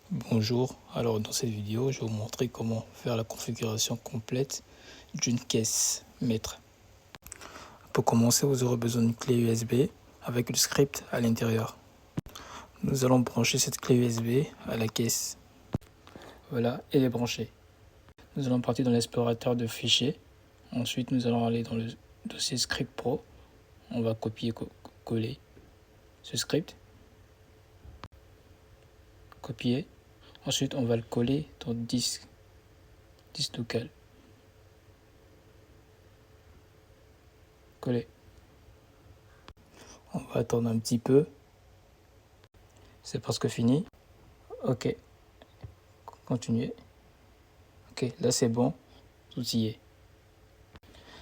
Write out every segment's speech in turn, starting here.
Bonjour, alors dans cette vidéo je vais vous montrer comment faire la configuration complète d'une caisse maître. Pour commencer, vous aurez besoin d'une clé USB avec le script à l'intérieur. Nous allons brancher cette clé USB à la caisse. Voilà, elle est branchée. Nous allons partir dans l'explorateur de fichiers. Ensuite nous allons aller dans le dossier script pro. On va copier-coller ce script. Copier. Ensuite, on va le coller dans disque local. Coller. On va attendre un petit peu. C'est presque fini. Ok. Continuer. Ok, là c'est bon. Tout y est.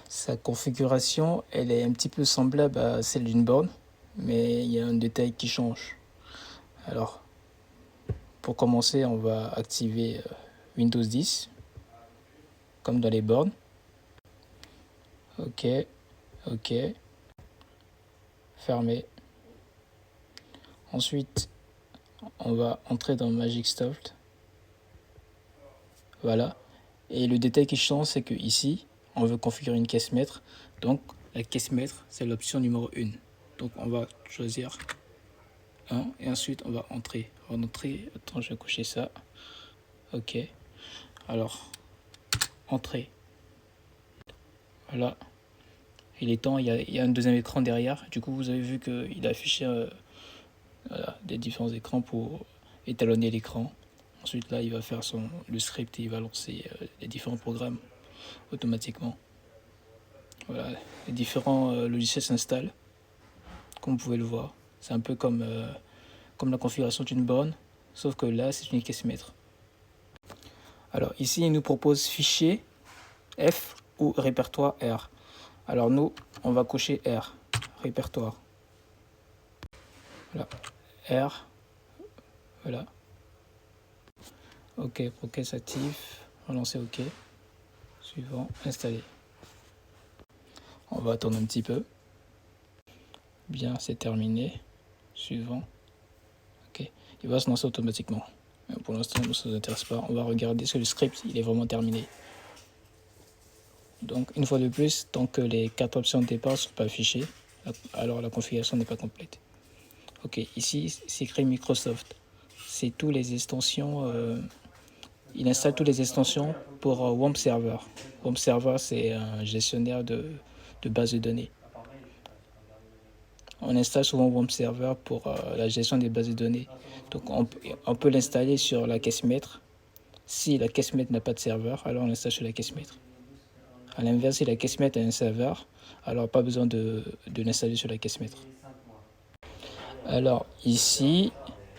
Sa configuration, elle est un petit peu semblable à celle d'une borne, mais il y a un détail qui change. Alors, pour commencer, on va activer Windows 10, comme dans les bornes. Ok, ok. Fermer. Ensuite, on va entrer dans Magic Soft. Voilà. Et le détail qui change, c'est que ici, on veut configurer une caisse maître. Donc, la caisse maître, c'est l'option numéro 1. Donc, on va choisir 1 et ensuite, on va entrer. On va entrer. Attends, je vais cocher ça. Ok. Alors, entrer. Voilà. Il est temps, il y a un deuxième écran derrière. Du coup, vous avez vu qu'il a affiché voilà, des différents écrans pour étalonner l'écran. Ensuite, là, il va faire le script et il va lancer les différents programmes automatiquement. Voilà, les différents logiciels s'installent, comme vous pouvez le voir. C'est un peu comme la configuration d'une borne, sauf que là, c'est une caisse maître. Alors ici, il nous propose fichier F ou répertoire R. Alors nous, on va cocher R, répertoire. Voilà, R, voilà. Ok, pour caisse active, relancer OK. Suivant, installer. On va attendre un petit peu. Bien, c'est terminé. Suivant. Ok, il va se lancer automatiquement. Mais pour l'instant, ça ne nous intéresse pas. On va regarder si le script il est vraiment terminé. Donc, une fois de plus, tant que les 4 options de départ ne sont pas affichées, alors la configuration n'est pas complète. Ok, ici, c'est écrit Microsoft. C'est tous les extensions. Il installe toutes les extensions pour WAMP Server. WAMP Server, c'est un gestionnaire de base de données. On installe souvent WAMP Server pour la gestion des bases de données. Donc on peut l'installer sur la caisse maître. Si la caisse maître n'a pas de serveur, alors on l'installe sur la caisse maître. A l'inverse, si la caisse maître a un serveur, alors pas besoin de l'installer sur la caisse maître. Alors ici,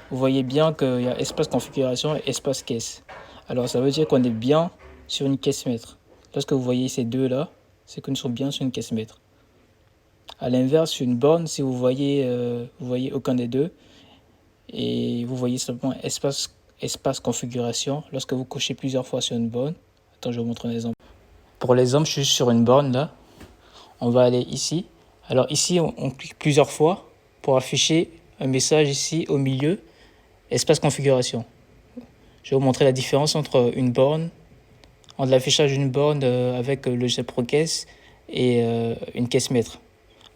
vous voyez bien qu'il y a espace configuration et espace caisse. Alors ça veut dire qu'on est bien sur une caisse maître. Lorsque vous voyez ces deux là, c'est que nous sommes bien sur une caisse maître. A l'inverse, sur une borne, si vous voyez aucun des deux, et vous voyez simplement espace configuration, lorsque vous cochez plusieurs fois sur une borne. Attends, je vais vous montrer un exemple. Pour l'exemple, je suis sur une borne là. On va aller ici. Alors ici, on clique plusieurs fois pour afficher un message ici au milieu, espace configuration. Je vais vous montrer la différence entre une borne, entre l'affichage d'une borne avec le logiciel ProCaisse et une caisse maître.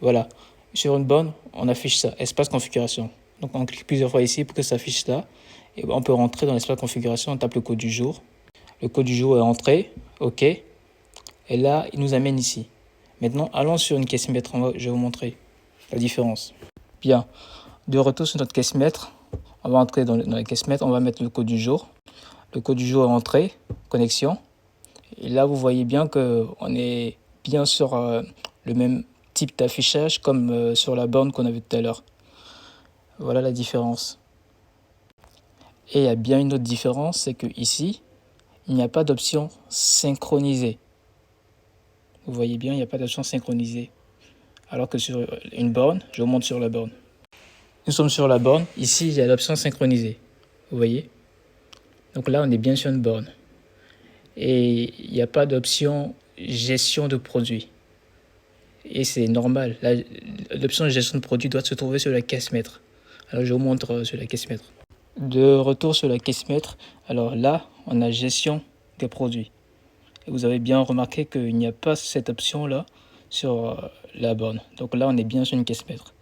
Voilà, sur une borne, on affiche ça, espace configuration. Donc on clique plusieurs fois ici pour que ça affiche là. Et on peut rentrer dans l'espace configuration, on tape le code du jour. Le code du jour est entré, OK. Et là, il nous amène ici. Maintenant, allons sur une caisse maître, je vais vous montrer la différence. Bien, de retour sur notre caisse maître, on va entrer dans la caisse maître, on va mettre le code du jour. Le code du jour est entré, connexion. Et là, vous voyez bien qu'on est bien sur le même type d'affichage comme sur la borne qu'on a vue tout à l'heure. Voilà la différence. Et il y a bien une autre différence, c'est que ici, il n'y a pas d'option synchronisée. Vous voyez bien, il n'y a pas d'option synchronisée. Alors que sur une borne, je vous montre sur la borne. Nous sommes sur la borne, ici il y a l'option synchronisée. Vous voyez? Donc là, on est bien sur une borne. Et il n'y a pas d'option gestion de produit. Et c'est normal. L'option de gestion de produit doit se trouver sur la caisse maître. Alors je vous montre sur la caisse maître. De retour sur la caisse maître, alors là, on a gestion des produits. Et vous avez bien remarqué qu'il n'y a pas cette option-là sur la borne. Donc là, on est bien sur une caisse maître.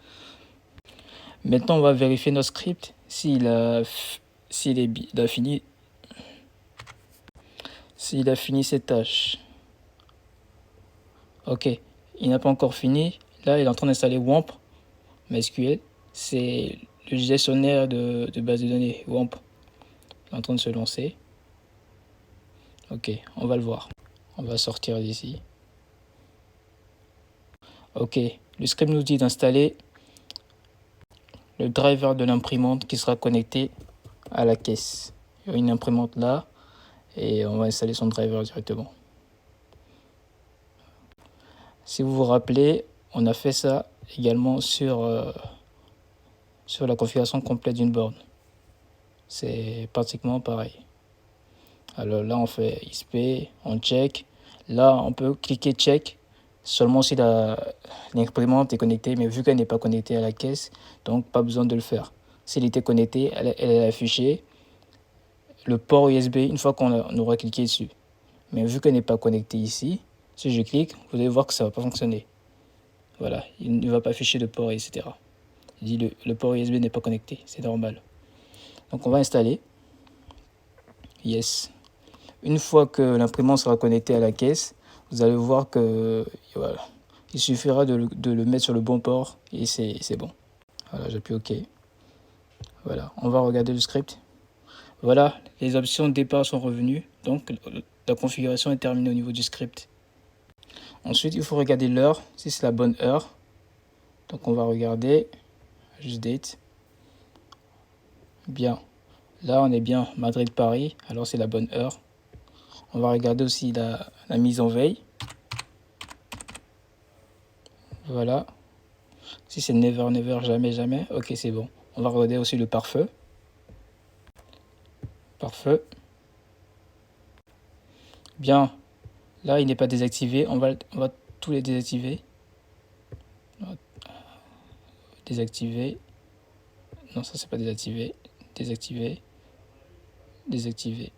Maintenant, on va vérifier notre script s'il a fini ses tâches. Ok, il n'a pas encore fini. Là, il est en train d'installer WAMP MySQL. C'est le gestionnaire de base de données WAMP. Il est en train de se lancer. Ok, on va le voir. On va sortir d'ici. Ok, le script nous dit d'installer le driver de l'imprimante qui sera connecté à la caisse. Il y a une imprimante là et on va installer son driver directement. Si vous vous rappelez, on a fait ça également sur la configuration complète d'une borne. C'est pratiquement pareil. Alors là, on fait ISP, on check. Là, on peut cliquer check seulement si l'imprimante est connectée, mais vu qu'elle n'est pas connectée à la caisse, donc pas besoin de le faire. S'il était connecté, elle est affichée le port USB une fois qu'on aura cliqué dessus. Mais vu qu'elle n'est pas connectée ici, si je clique, vous allez voir que ça ne va pas fonctionner. Voilà, il ne va pas afficher de port, etc. Il dit le port USB n'est pas connecté, c'est normal. Donc on va installer. Yes. Une fois que l'imprimante sera connectée à la caisse, vous allez voir que voilà, il suffira de le mettre sur le bon port et c'est bon. Voilà, j'appuie OK. Voilà, on va regarder le script. Voilà, les options de départ sont revenues. Donc la configuration est terminée au niveau du script. Ensuite, il faut regarder l'heure, si c'est la bonne heure. Donc on va regarder, just date. Bien. Là, on est bien Madrid-Paris, alors c'est la bonne heure. On va regarder aussi la mise en veille. Voilà. Si c'est never, never, jamais, jamais, ok, c'est bon. On va regarder aussi le pare-feu. Pare-feu. Bien. Là, il n'est pas désactivé. On va tous les désactiver. Désactiver. Non, ça, c'est pas désactivé. Désactiver. Désactiver.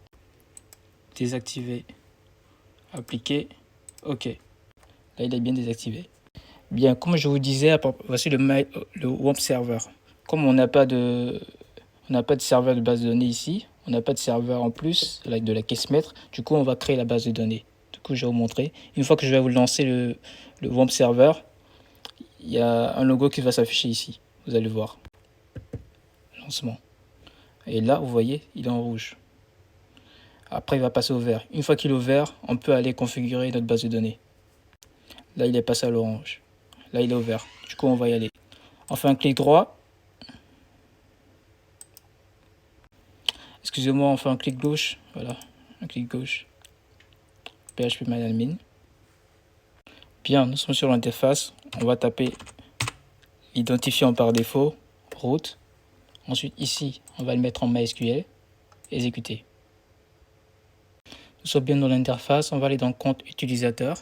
Désactiver. Appliquer. Ok. Là, il est bien désactivé. Bien, comme je vous disais, voici le WAMP server. Comme on n'a pas de serveur de base de données ici, on n'a pas de serveur en plus de la caisse maître, du coup on va créer la base de données. Du coup je vais vous montrer. Une fois que je vais vous lancer le WAMP server, il y a un logo qui va s'afficher ici. Vous allez voir. Lancement. Et là, vous voyez, il est en rouge. Après, il va passer au vert. Une fois qu'il est au vert, on peut aller configurer notre base de données. Là, il est passé à l'orange. Là, il est au vert. Du coup, on va y aller. On fait un clic droit. Excusez-moi, on fait un clic gauche. Voilà, un clic gauche. phpMyAdmin. Bien, nous sommes sur l'interface. On va taper l'identifiant par défaut, route. Ensuite, ici, on va le mettre en MySQL. Exécuter. Nous sommes bien dans l'interface. On va aller dans compte utilisateur.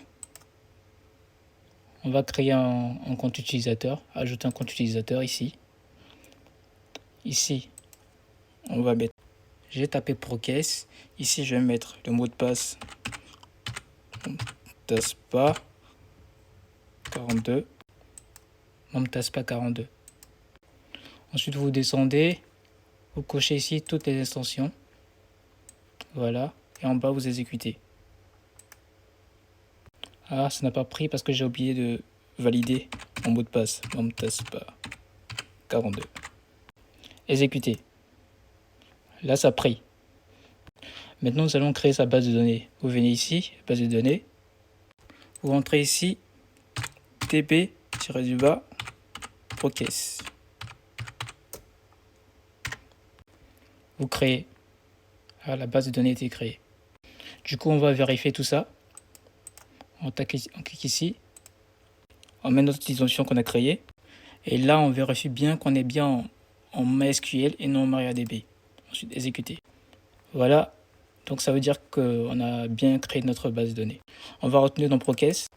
On va créer un compte utilisateur. Ajouter un compte utilisateur ici. Ici, on va mettre. J'ai tapé Process. Ici, je vais mettre le mot de passe. Taspa 42. Taspa 42. Ensuite, vous descendez. Vous cochez ici toutes les extensions. Voilà. Et en bas, vous exécutez. Ah, ça n'a pas pris parce que j'ai oublié de valider mon mot de passe. Taspa 42. Exécuter. Là, ça a pris. Maintenant, nous allons créer sa base de données. Vous venez ici, base de données. Vous rentrez ici, db-du-bas, process. Vous créez. Ah, la base de données a été créée. Du coup, on va vérifier tout ça. On clique ici. On met notre identifiant qu'on a créé. Et là, on vérifie bien qu'on est bien en MySQL et non en MariaDB. Ensuite, exécuter. Voilà. Donc, ça veut dire qu'on a bien créé notre base de données. On va retenir dans Process.